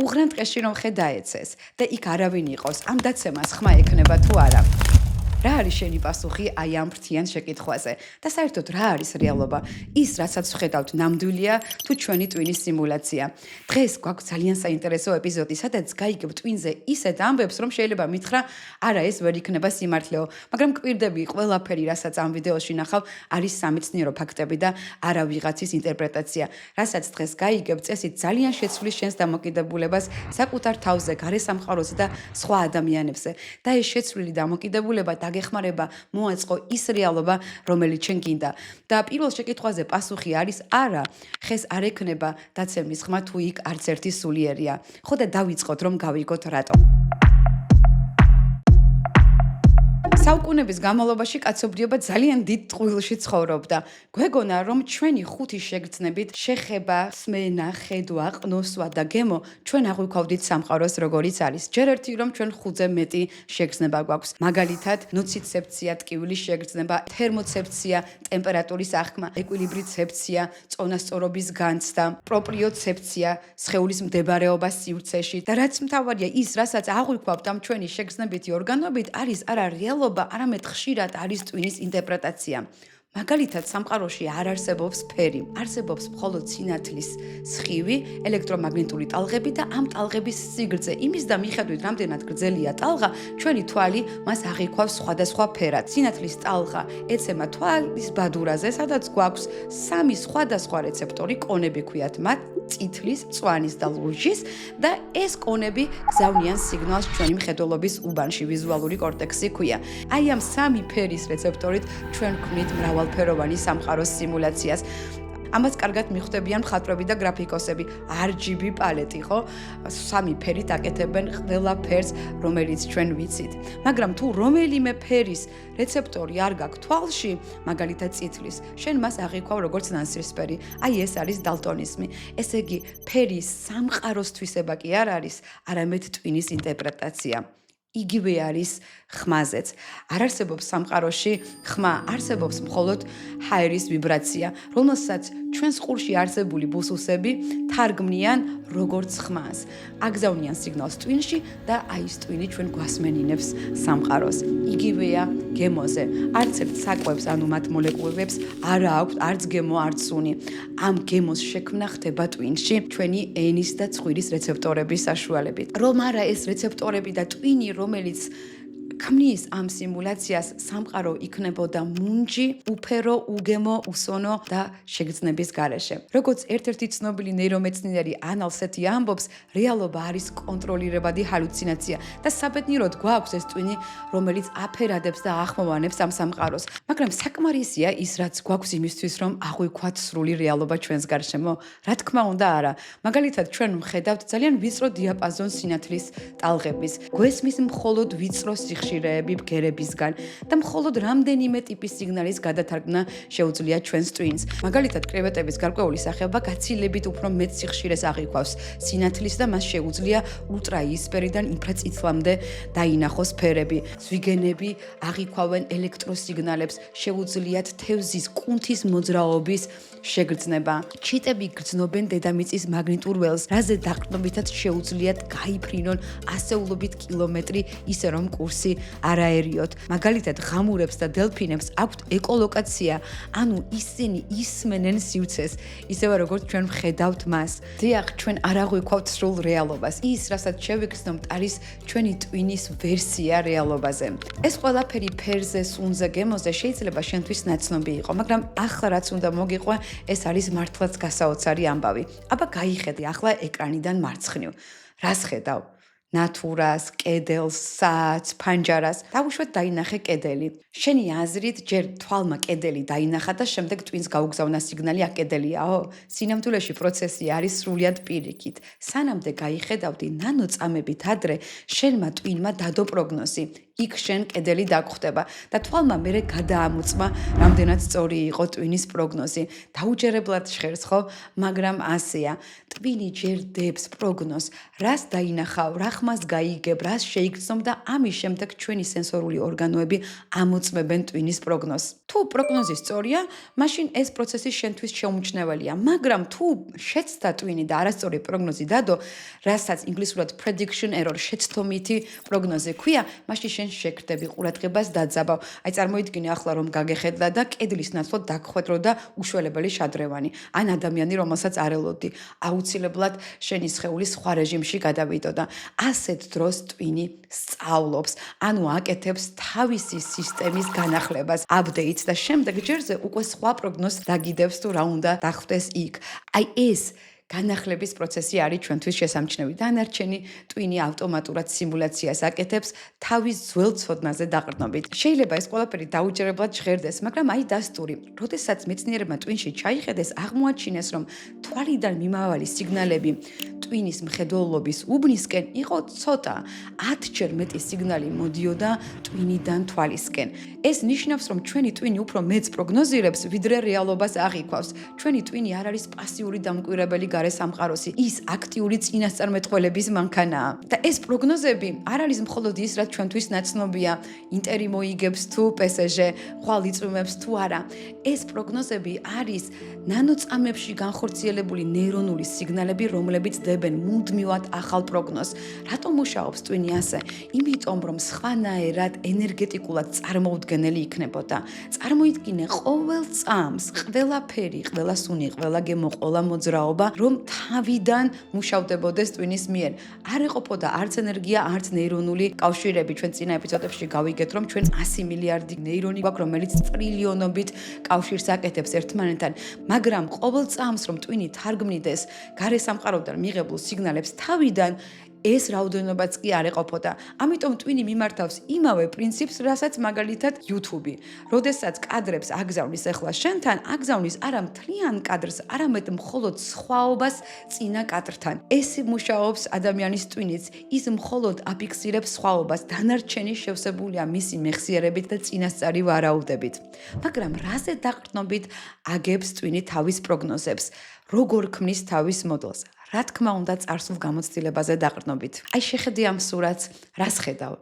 უღრან ტყეში რომ ხე დაეცეს და იქ არავინ იყოს, ამ დაცემას ხმა ექნება თუ არა? რა არის შენი პასუხი აი ამ ფრთიან შეკითხვაზე და საერთოდ რა არის რეალობა? ის, რასაც ვხედავთ, ნამდვილია თუ ჩვენი ტვინის სიმულაცია? დღეს გვაქვს ძალიან საინტერესო ეპიზოდი, სადაც გაიგებ ტვინზე ისეთ ამბებს, რომ შეიძლება მითხრა, არა, ეს ვერ იქნება სიმართლეო, მაგრამ კვირდები ყველაფერი, რასაც ამ ვიდეოში ნახავ, არის სამეცნიერო ფაქტები და არა ვიღაცის ინტერპრეტაცია. რასაც დღეს გაიგებ, წესით ძალიან შეცვლის შენს დამოკიდებულებას საკუთარ თავზე, გარესამყაროზე და სხვა ადამიანებზე. და ეს შეცვლილი დამოკიდებულება გეხმარება მოაწყო ის რეალობა, რომელიც შენ გინდა. და პირველ შეკითხვაზე პასუხი არის არა, ხეს არ ექნება დაცემის ხმა თუ იქ არც ერთი სულიერია. ხო და დავიწყოთ რომ გავიგოთ რატომ. საუკუნეების განმავლობაში კაცობრიობა ძალიან დიდ ტყუილში ცხოვრობდა. გვეგონა, რომ ჩვენი ხუთი შეგრძნებით შეხება, სმენა, ხედვა, ყნოსვა და გემო ჩვენ აღვიქვავდით სამყაროს როგორიც არის. ჯერ ერთი რომ ჩვენ ხუთზე მეტი შეგრძნება გვაქვს. მაგალითად, ნოციცეფცია, ტკივილის შეგრძნება, თერმოცეფცია, ტემპერატურის აღქმა, ეკვილიბრიცეფცია, წონასწორობის განცდა, პროპრიოცეფცია, სხეულის მდებარეობა სივრცეში და რაც მთავარია ის, რასაც აღვიქვავთ ამ ჩვენი შეგრძნებითი ორგანოებით, არის არა რეალობა, არამედ ხშირად არის ტვინის ინტერპრეტაცია. მაგალითად, სამყაროში არ არსებობს ფერი, არსებობს მხოლოდ სინათლის სხივი, ელექტრომაგნიტური ტალღები და ამ ტალღების სიგრძე. იმის და მიხედვით, რამდენად გრძელია ტალღა, ჩვენი თვალი მას აღიქვავს სხვადასხვა ფერად. სინათლის ტალღა ეცემა თვალის ბადურაზე, სადაც გვაქვს სამი სხვადასხვა რეცეპტორი, კონები ქვიათ მათ, წითლის, მწვანის და ლურჯის და ეს კონები გზავნიან სიგნალს ჩვენი მხედველობის უბანში, ვიზუალური კორტექსი ქვია. აი ამ სამი ფერის რეცეპტორით ჩვენ ვქმნით მრავალფეროვანი სამყაროს სიმულაციას. ამას კარგად მიხვდებიან მხატვრები და გრაფიკოსები. RGB პალეტი, ხო? სამი ფერით აკეთებენ ყველა ფერს, რომელიც ჩვენ ვიცით. მაგრამ თუ რომელიმე ფერის რეცეპტორი არ გაქვს თვალში, მაგალითად წითლის, შენ მას აღიქვავ როგორც ნაცრისფერი. აი ეს არის დალტონიზმი. ესე იგი, ფერის სამყაროს თვისება კი არ არის, არამედ ტვინის ინტერპრეტაცია. იგივე არის ხმაზეც. არ არსებობს სამყაროში ხმა, არსებობს მხოლოდ ჰაერის ვიბრაცია, რომელსაც ჩვენს ყურში არსებული ბუსუსები თარგმნიან როგორც ხმას. აგზავნიან სიგნალს ტვინში და აი ეს ტვინი ჩვენ გვასმენინებს სამყაროს. იგივეა გემოზე. არც ერთ საკვებს, ანუ მათ მოლეკულებს არ აქვს არც გემო, არც სუნი. ამ გემოს შექმნა ხდება ტვინში ჩვენი ენის და ცხვირის რეცეპტორების საშუალებით. რომ არა ეს რეცეპტორები და ტვინი, რომელიც ქმნის ამ სიმულაციას, სამყარო იქნებოდა მუნჯი, უფერო, უგემო, უსონო და შეგრძნების გარეშე. როგორც ერთ-ერთი ცნობილი ნეირომეცნიერი ანალ სეთი ამბობს, რეალობა არის კონტროლირებადი ჰალუცინაცია და საბედნიეროდ გვაქვს ეს ტვინი, რომელიც აფერადებს და ახმოვანებს ამ სამყაროს. მაგრამ საკმარისია ის, რაც გვაქვს იმისთვის, რომ აღვიქვათ სრული რეალობა ჩვენს გარშემო? რა თქმა უნდა, არა. მაგალითად, ჩვენ ვხედავთ ძალიან ვიწრო დიაპაზონს სინათლის ტალღების. გვესმის მხოლოდ ვიწრო სიხშირეები ბგერებისგან და მხოლოდ რამდენიმე ტიპის სიგნალის გადათარგმნა შეუძლია ჩვენს ტვინს. მაგალითად, კრევეტების გარკვეული სახეობა გაცილებით უფრო მეტ სიხშირეს აღიქვავს სინათლის და მას შეუძლია ულტრაიისფერიდან ინფრაწითლამდე დაინახოს ფერები. ზვიგენები აღიქვავენ ელექტროსიგნალებს, შეუძლიათ თევზის კუნთის მოძრაობის შეგრძნება. ჩიტები გრძნობენ დედამიწის მაგნიტურ ველს, რაზე დაყრდნობითაც შეუძლიათ გაიფრინონ ასეულობით კილომეტრი, ისე რომ კურსი არაერიოთ. მაგალითად, ღამურებს და დელფინებს აქვთ ეკოლოკაცია, ანუ ისინი ისმენენ სივრცეს, ისევე როგორც ჩვენ ვხედავთ მას. დიახ, ჩვენ არ აღვიქვავთ სრულ რეალობას. ის, რასაც შევიგრძნობთ, არის ჩვენი ტვინის ვერსია რეალობაზე. ეს ყველაფერი ფერზე, სუნზე, გემოზე შეიძლება შენთვის ნაცნობი იყო, მაგრამ ახლა რაც უნდა მოგიყვე, ეს არის მართლაც გასაოცარი ამბავი. აბა გაიხედე ახლა ეკრანიდან მარცხნივ. რას ხედავ? ნატურას, კედელს, საათს, ფანჯარას. დავუშვათ დაინახე კედელი. შენი აზრით ჯერ თვალმა კედელი დაინახა და შემდეგ ტვინს გაუგზავნა სიგნალი აქ კედელიაო? სინამდვილეში პროცესი არის სრულიად პირიქით. სანამდე გაიხედავდი ნანოწამებით ადრე, შენმა ტვინმა დადო პროგნოზი. იქ შენ კედელი დაგხვდება და თვალმა მერე გადაამოწმა რამდენად სწორი იყო ტვინის პროგნოზი. დაუჯერებლად ჟღერს ხო, მაგრამ ასეა. ტვინი ჯერ დებს პროგნოზს, რას დაინახავ, რა ხმას გაიგებ, რას შეიგრძნობ და ამის შემდეგ ჩვენი სენსორული ორგანოები ამოწმებენ ტვინის პროგნოზს. თუ პროგნოზი სწორია, მაშინ ეს პროცესი შენთვის შეუმჩნეველია, მაგრამ თუ შეცდა ტვინი და არასწორი პროგნოზი დადო, რასაც ინგლისურად prediction error შეცდომითი პროგნოზი ქვია, მაშინ შენ შეგრდები ყურადღებას დაძაბავ. აი წარმოიდგინე ახლა რომ გაგეხედლა და კედლის ნაცვლად დაგხვედრო და უშველებელი შადრევანი. ან ადამიანი, რომელსაც არ ელოდი, აუცილებლად შენი სხეული სხვა რეჟიმში გადავიდო და ასეთ დროს ტვინი სწავლობს, ანუ აკეთებს თავისი სისტემის განახლებას, updates და შემდეგ ჯერზე უკვე სხვა პროგნოზს დაგიდებს თუ რა უნდა დახვდეს იქ. აი ეს განახლების პროცესი არის ჩვენთვის შესამჩნევი. დანარჩენი ტვინი ავტომატურად სიმულაციას აკეთებს თავის ძველ ცოდნაზე დაყრდნობით. შეიძლება ეს ყველაფერი დაუჯერებლად ჟღერდეს, მაგრამ აი დასტური. როდესაც მეცნიერებმა ტვინში ჩაიხედეს, აღმოაჩინეს, რომ თვალიდან მიმავალი სიგნალები ტვინის მხედველობის უბნისკენ იყო ცოტა. 10-ჯერ მეტი სიგნალი მოდიოდა ტვინიდან თვალისკენ. ეს ნიშნავს, რომ ჩვენი ტვინი უფრო მეც პროგნოზირებს, ვიდრე რეალობას აღიქვავს. ჩვენი ტვინი არ არის პასიური დამკვირვებელი სამყაროსი, ის აქტიური წინასწარმეტყველების მანქანაა. და ეს პროგნოზები არ არის მხოლოდ ის, რაც ჩვენთვის ნაცნობია, ინტერი მოიგებს თუ PSG, ხვალ იწვიმებს თუ არა. ეს პროგნოზები არის ნანოწამებში განხორციელებული ნეირონული სიგნალები, რომლებიც დებენ მუდმივად ახალ პროგნოზს. რატომ მუშაობს ტვინი ასე? იმიტომ, რომ სხვანაირად ენერგეტიკულად წარმოუდგენელი იქნებოდა. წარმოიდგინე ყოველ წამს, ყველაფერი, ყველა სუნი, ყველა გემო, ყველა მოძრაობა რომ თავიდან მუშავდებოდეს ტვინის მიერ. არ ეყოფოდა არც ენერგია, არც ნეირონული კავშირები. ჩვენ წინა ეპიზოდებში გავიგეთ, რომ ჩვენ 100 მილიარდი ნეირონი გვაქვს, რომელიც ტრილიონობით კავშირს აკეთებს ერთმანეთთან. მაგრამ ყოველ წამს რომ ტვინი თარგმნიდეს გარესამყაროდან მიღებულ სიგნალებს თავიდან, ეს რაოდენობაც კი არ ეყოფოდა. ამიტომ ტვინი მიმართავს იმავე პრინციპს, რასაც მაგალითად YouTube. როდესაც კადრებს აგზავნის ახლა შენთან, აგზავნის არა მთლიან კადრს, არამედ მხოლოდ სხვაობას წინა კადრთან. ეს მუშაობს ადამიანის ტვინიც, ის მხოლოდ აფიქსირებს სხვაობას, დანარჩენი შევსებულია მისი მეხსიერებით და წინასწარი ვარაუდებით. მაგრამ რაზე დაყრდნობით აგებს ტვინი თავის პროგნოზებს? როგორ ქმნის თავის მოდელს? რა თქმა უნდა, წარსულ გამოცდილებაზე დაყრდნობით. აი შეხედე ამ სურათს, რას ხედავ?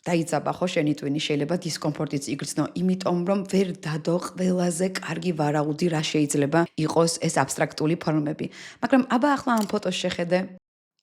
დაიძაბა ხო შენი ტვინი, შეიძლება დისკომფორტიც იგრძნო, იმიტომ რომ ვერ დადო ყველაზე კარგი ვარაუდი, რა შეიძლება იყოს ეს აბსტრაქტული ფორმები. მაგრამ აბა ახლა ამ ფოტოს შეხედე.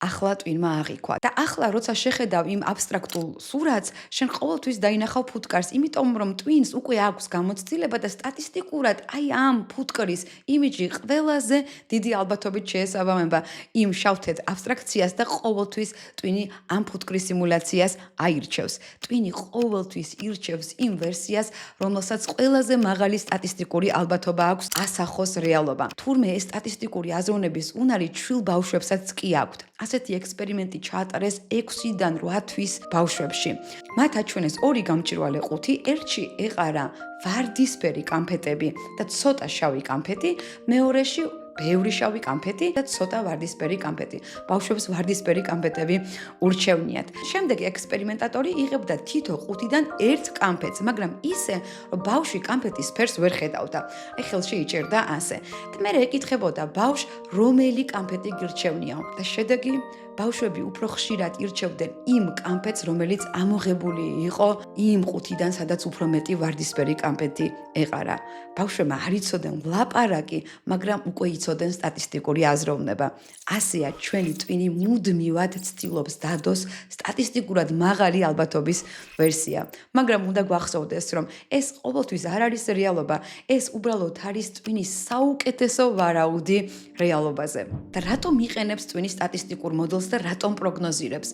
ახლა ტვინმა აღიქვა და ახლა როცა შეხედავ იმ აბსტრაქტულ სურათს, შენ ყოველთვის დაინახავ ფუტკარს, იმიტომ რომ ტვინს უკვე აქვს გამოცდილება და სტატისტიკურად აი ამ ფუტკრის იმიჯი ყველაზე დიდი ალბათობით შეესაბამება იმ შავთეთ აბსტრაქციას და ყოველთვის ტვინი ამ ფუტკრის სიმულაციას აირჩევს. ტვინი ყოველთვის ირჩევს იმ ვერსიას, რომელსაც ყველაზე მაღალი სტატისტიკური ალბათობა აქვს ასახოს რეალობა. თურმე ეს სტატისტიკური აზროვნების უნარი ჩვილ ბავშვებსაც კი აქვთ. ასეთი ექსპერიმენტი ჩაატარეს 6-დან 8 თვის ბავშვებში. მათ აჩვენეს ორი გამჭვირვალე ყუთი, ერთში ეყარა ვარდისფერი კანფეტები და ცოტა შავი კანფეტი, მეორეში ბევრი შავი კანფეტი და ცოტა ვარდისფერი კანფეტი. ბავშვებს ვარდისფერი კანფეტები ურჩევნიათ. შემდეგ ექსპერიმენტატორი იღებდა თითო ყუთიდან ერთ კანფეტს, მაგრამ ისე, რომ ბავშვი კანფეტის ფერს ვერ ხედავდა. აი ხელში იჭერდა ასე. და მერე ეკითხებოდა ბავშვს, რომელი კანფეტი გირჩევნიაო და შედეგი ბავშვები უფრო ხშირად ირჩევდნენ იმ კანფეტს, რომელიც ამოღებული იყო იმ ყუთიდან, სადაც უფრო მეტი ვარდისფერი კანფეტი ეყარა. ბავშვებმა არ იცოდნენ ლაპარაკი, მაგრამ უკვე იცოდნენ სტატისტიკური აზროვნება. ასეა ჩვენი ტვინი მუდმივად ცდილობს დადოს სტატისტიკურად მაღალი ალბათობის ვერსია. მაგრამ უნდა გვახსოვდეს, რომ ეს ყოველთვის არ არის რეალობა, ეს უბრალოდ არის ტვინის საუკეთესო ვარაუდი რეალობაზე. და რატომ იყენებს ტვინი სტატისტიკურ მოდელს და რატომ პროგნოზირებს?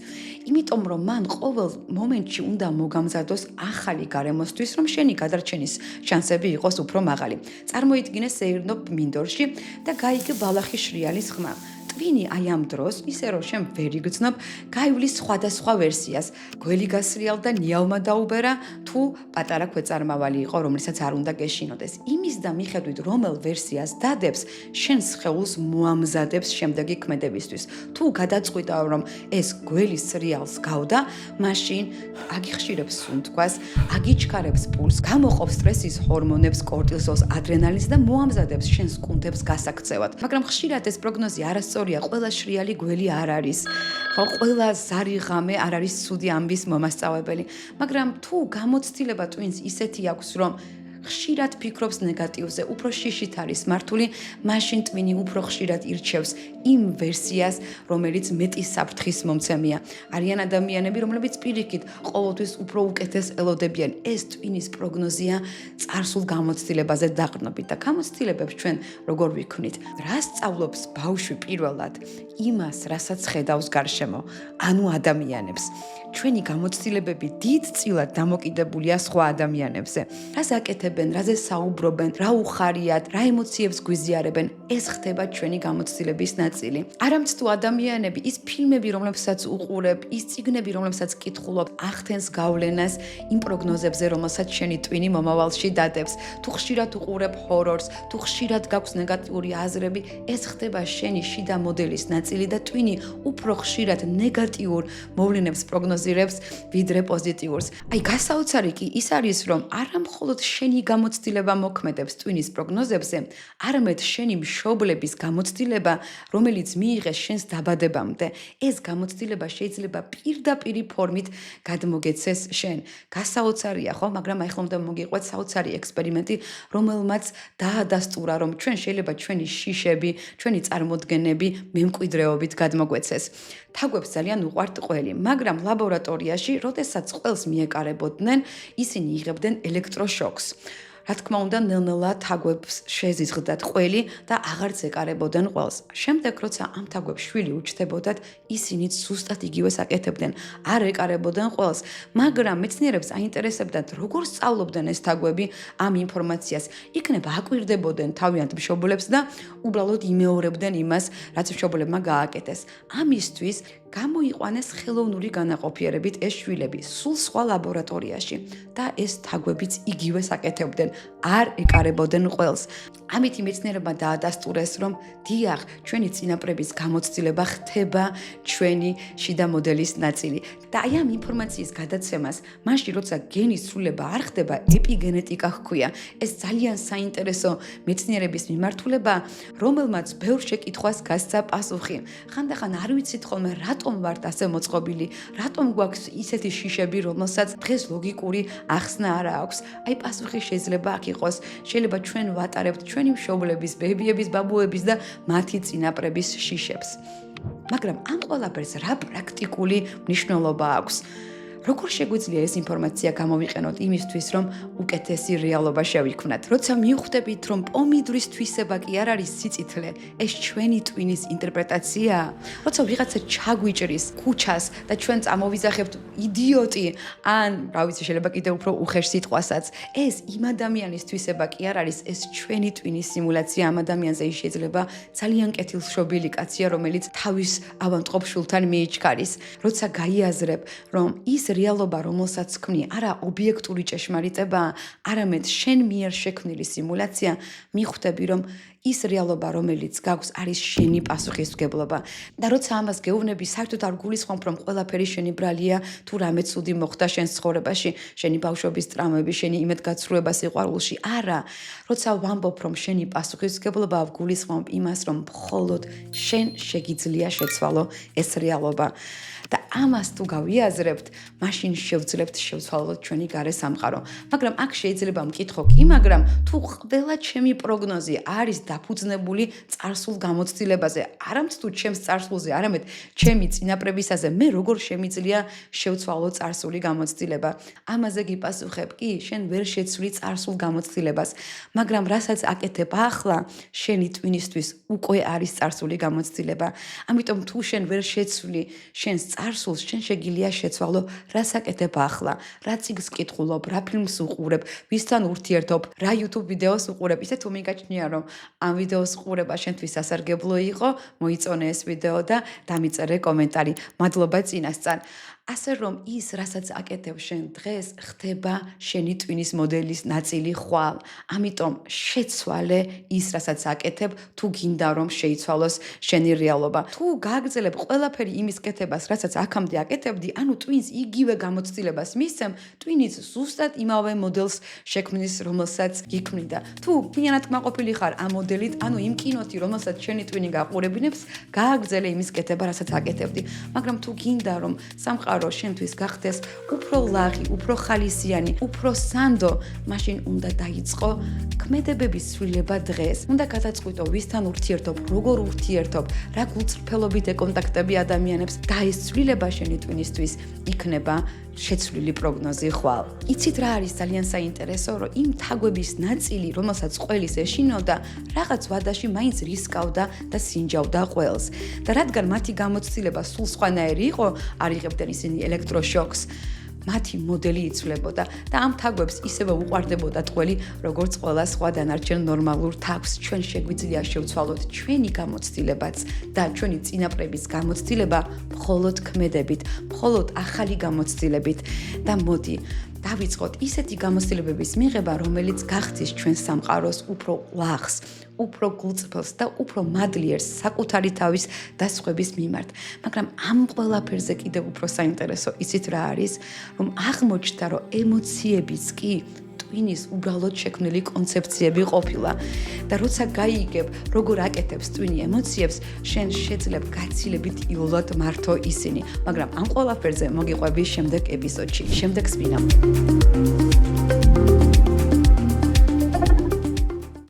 იმიტომ რომ მან ყოველ მომენტში უნდა მოგამზადოს ახალი გარემოსთვის, რომ შენი გადარჩენის შანსები იყოს უფრო მაღალი. წარმოიდგინე სეირნობ მინდორში და გაიგე ბალახი შრიალის ხმა. ტვინი აი ამ დროს, ისე რომ შენ ვერ იგრძნობ, გაივლის სხვადასხვა ვერსიას. გველი გასრიალდა და ნიავმა დაუბერა, თუ პატარა ქვეწარმავალი იყო, რომელსაც არ უნდა გეშინოდეს. იმის და მიხედვით, რომელ ვერსიას დადებს, შენს სხეულს მოამზადებს შემდეგი ქმედებისთვის. თუ გადაწყვიტავ, რომ ეს გველი სრიალს გავდა, მაშინ აგიხშირებს სუნთქვას, აგიჩქარებს პულს, გამოყოფს სტრესის ჰორმონებს, კორტიზოლს, ადრენალინს და მოამზადებს შენს კუნთებს გასაქცევად. მაგრამ ხშირად ეს პროგნოზი არასწორია, ყველა შრიალი გველი არ არის. ხო, ყველა ზარი ღამე არ არის ცუდი ამბის მომასწავებელი, მაგრამ თუ გამოცდილება ტვინს ისეთი აქვს, რომ ხშირად ფიქრობს ნეგატივზე, უფრო შიშით არის მართული, მაშინ ტვინი უფრო ხშირად ირჩევს იმ ვერსიას, რომელიც მეტი საფრთხის მომცემია. არიან ადამიანები, რომლებიც პირიქით ყოველთვის უფრო უკეთეს ელოდებიან. ეს ტვინის პროგნოზია წარსულ გამოცდილებაზე დაყრდნობით და გამოცდილებებს ჩვენ როგორ ვიქმნით? რა სწავლობს ბავშვი პირველად? იმას, რასაც ხედავს გარშემო, ანუ ადამიანებს. ჩვენი გამოცდილებები დიდწილად დამოკიდებულია სხვა ადამიანებზე. რას აკეთებენ, რაზე საუბრობენ, რა უხარიათ, რა ემოციებს გვიზიარებენ, ეს ხდება ჩვენი გამოცდილების ნაწილი. არამც თუ ადამიანები, ის ფილმები, რომლებსაც უყურებ, ის წიგნები, რომლებსაც კითხულობ, ახდენს გავლენას იმ პროგნოზებზე, რომელსაც შენი ტვინი მომავალში დადებს. თუ ხშირად უყურებ ჰორორს, თუ ხშირად გაქვს ნეგატიური აზრები, ეს ხდება შენი შიდა მოდელის ნაწილი და ტვინი უფრო ხშირად ნეგატიურ მოვლენებს პროგნოზირებს, ვიდრე პოზიტიურს. აი, გასაოცარი კი ის არის, რომ არა მხოლოდ შენი გამოცდილება მოქმედებს ტვინის პროგნოზებზე, არამედ შენი მშობლების გამოცდილება, რომელიც მიიღეს შენს დაბადებამდე. ეს გამოცდილება შეიძლება პირდაპირი ფორმით გადმოგეცეს შენ. გასაოცარია, ხო? მაგრამ აი ხომ და მოგიყვეთ საოცარი ექსპერიმენტი, რომელმაც დაადასტურა, რომ ჩვენ შეიძლება ჩვენი შიშები, ჩვენი წარმოდგენები მემკვიდრეობით გადმოგვეცეს. თაგვებს ძალიან უყვართ ყველი, მაგრამ ლაბორატორიაში, როდესაც ყველს მიეკარებოდნენ, ისინი იღებდნენ ელექტროშოკს. რა თქმა უნდა, ნელ-ნელა თაგვებს შეზიზღდათ ყველი და აღარც ეკარებოდნენ ყველს. შემდეგ, როცა ამ თაგვებს შვილი უჩნდებოდათ, ისინიც ზუსტად იგივეს აკეთებდნენ, არ ეკარებოდნენ ყველს, მაგრამ მეცნიერებს აინტერესებდათ, როგორ სწავლობდნენ ეს თაგვები ამ ინფორმაციას. იქნებ აკვირდებოდნენ თავიანთ მშობლებს და უბრალოდ იმეორებდნენ იმას, რაც მშობლებმა გააკეთეს. ამისთვის გამოიყვანეს ხელოვნური განაყოფიერებით ეს შვილები სულ სხვა ლაბორატორიაში და ეს თაგვებიც იგივეს აკეთებდნენ, არ ეკარებოდნენ ყველს. ამით მეცნიერებმა დაადასტურეს, რომ დიახ, ჩვენი წინაპრების გამოცდილება ხდება ჩვენი შიდა მოდელის ნაწილი. და აი ამ ინფორმაციის გადაცემას, მაშინ როცა გენის ცვლილება არ ხდება, ეპიგენეტიკა ჰქვია. ეს ძალიან საინტერესო მეცნიერების მიმართულება, რომელმაც ბევრ შეკითხვას გასცა პასუხი. ხანდახან არ ვიცით ხოლმე, რატომ ვართ ასე მოწყობილი, რატომ გვაქვს ისეთი შიშები, რომელსაც დღეს ლოგიკური ახსნა არ აქვს. აი პასუხი შეიძლება აქ იყოს, შეიძლება ჩვენ ვატარებთ ჩვენი მშობლების, ბებიების, ბაბუების და მათი წინაპრების შიშებს. მაგრამ ამ ყველაფერს რა პრაქტიკული მნიშვნელობა აქვს? როგორ შეგვიძლია ეს ინფორმაცია გამოვიყენოთ იმისთვის, რომ უკეთესი რეალობა შევიქმნათ? როცა მივხვდებით, რომ პომიდრის თვისება კი არ არის სიწითლე, ეს ჩვენი ტვინის ინტერპრეტაციაა. როცა ვიღაცა ჩაგვიჭრის ქუჩას და ჩვენ წამოვიზახებთ იდიოტი, ან რა ვიცი, შეიძლება კიდევ უფრო უხეშ სიტყვასაც, ეს იმ ადამიანის თვისება კი არ არის, ეს ჩვენი ტვინის სიმულაცია ამ ადამიანზე. ის შეიძლება ძალიან კეთილშობილი კაცია, რომელიც თავის ავანტყოფ შულთან მიიჩქარის. როცა გაიაზრებ, რომ ის რეალობა, რომელსაც ქმნი, არა ობიექტური ჭეშმარიტებაა, არამედ შენ მიერ შექმნილი სიმულაცია, მიხვდები, რომ ის რეალობა, რომელიც გაქვს, არის შენი პასუხისმგებლობა. და როცა ამას გეუბნები, საერთოდ არ გულისხმობ, რომ ყველაფერი შენი ბრალია, თუ რამე ცუდი მოხდა შენს ცხოვრებაში, შენი ბავშვობის ტრამვები, შენი იმედგაცრუება სიყვარულში. არა, როცა ვამბობ, რომ შენი პასუხისმგებლობა, გულისხმობ იმას, რომ მხოლოდ შენ შეგიძლია შეცვალო ეს რეალობა. და ამას თუ გავიაზრებთ, მაშინ შევძლებთ შევცვალოთ ჩვენი გარე სამყარო. მაგრამ აქ შეიძლება მკითხო კი, მაგრამ თუ ყველა ჩემი პროგნოზი არის დაფუძნებული წარსულ გამოცდილებაზე, არამც თუ ჩემს წარსულზე, არამედ ჩემი წინაპრებისაზე, მე როგორ შემიძლია შევცვალო წარსული გამოცდილება? ამაზე გიპასუხებ, კი, შენ ვერ შეცვლი წარსულ გამოცდილებას, მაგრამ რასაც აკეთებ ახლა, შენი ტვინისთვის უკვე არის წარსული გამოცდილება. ამიტომ თუ შენ ვერ შეცვლი შენს წარსულს, შენ შეგიძლია შეცვალო, რას აკეთებ ახლა, რა წიგნს კითხულობ, რა ფილმს უყურებ, ვისთან ურთიერთობ, რა YouTube ვიდეოს უყურებ. ისე თუ მიგაჩნია, რომ ამ ვიდეოს ყურება შენთვის სასარგებლო იყო, მოიწონე ეს ვიდეო და დამიწერე კომენტარი. მადლობა წინასწარ. ასე რომ ის, რასაც აკეთებ შენ დღეს, ხდება შენი ტვინის მოდელის ნაწილი ხვალ. ამიტომ შეცვალე ის, რასაც აკეთებ, თუ გინდა რომ შეიცვალოს შენი რეალობა. თუ გააგრძელებ ყველაფერი იმის კეთებას, რასაც აქამდე აკეთებდი, ანუ ტვინს იგივე გამოცდილებას მისცემ, ტვინიც ზუსტად იმავე მოდელს შექმნის, რომელსაც გიქმნიდა. თუ მთლიანად კმაყოფილი ხარ ამ მოდელით, ანუ იმ კინოთი, რომელსაც შენი ტვინი გაყურებინებს, გააგრძელე იმის კეთება, რასაც აკეთებდი. მაგრამ თუ გინდა რომ სამყარო შენთვის გახდეს უფრო ლაღი, უფრო ხალისიანი, უფრო სანდო, მაშინ უნდა დაიწყო ქმედებების ცვლილება დღეს. უნდა გადაწყვიტო, ვისთან ურთიერთობ, როგორ ურთიერთობ, რა გულწრფელობით ეკონტაქტები ადამიანებს და ეს ცვლილება შენი ტვინისთვის იქნება შეცვლილი პროგნოზი ხვალ. იცით რა არის ძალიან საინტერესო, რომ იმ თაგვების ნაწილი, რომელსაც ყველის ეშინოდა, რაღაც ვადაში მაინც რისკავდა და სინჯავდა ყველს. და რადგან მათი გამოცდილება სულ სხვანაირი იყო, არ იღებდნენ ისინი ელექტროშოკს, მათი მოდელი იცვლებოდა და ამ თაგვებს ისევე უყვარდებოდა ტყველი, როგორც ყველა სხვა დანარჩენ ნორმალურ თაგვს. ჩვენ შეგვიძლია შევცვალოთ ჩვენი გამოცდილებაც და ჩვენი წინაპრების გამოცდილება მხოლოდ ქმედებით, მხოლოდ ახალი გამოცდილებით და მოდი დავიწყოთ ისეთი გამოცდილებების მიღება, რომელიც გახდის ჩვენ სამყაროს უფრო ლახს, უფრო გულწრფელს და უფრო მადლიერს საკუთარი თავის და სხვების მიმართ. მაგრამ ამ ყველაფერზე კიდევ უფრო საინტერესო იცით რა არის, რომ აღმოჩნდა, რომ ემოციებიც კი ტვინის უბრალოდ შექმნილი კონცეფციები ყოფილა და როცა გაიგებ, როგორ აკეთებს ტვინი ემოციებს, შენ შეძლებ გაცილებით იოლად მართო ისინი. მაგრამ ამ ყველაფერზე მოგიყვები შემდეგ ეპიზოდში. შემდეგ სვინავ.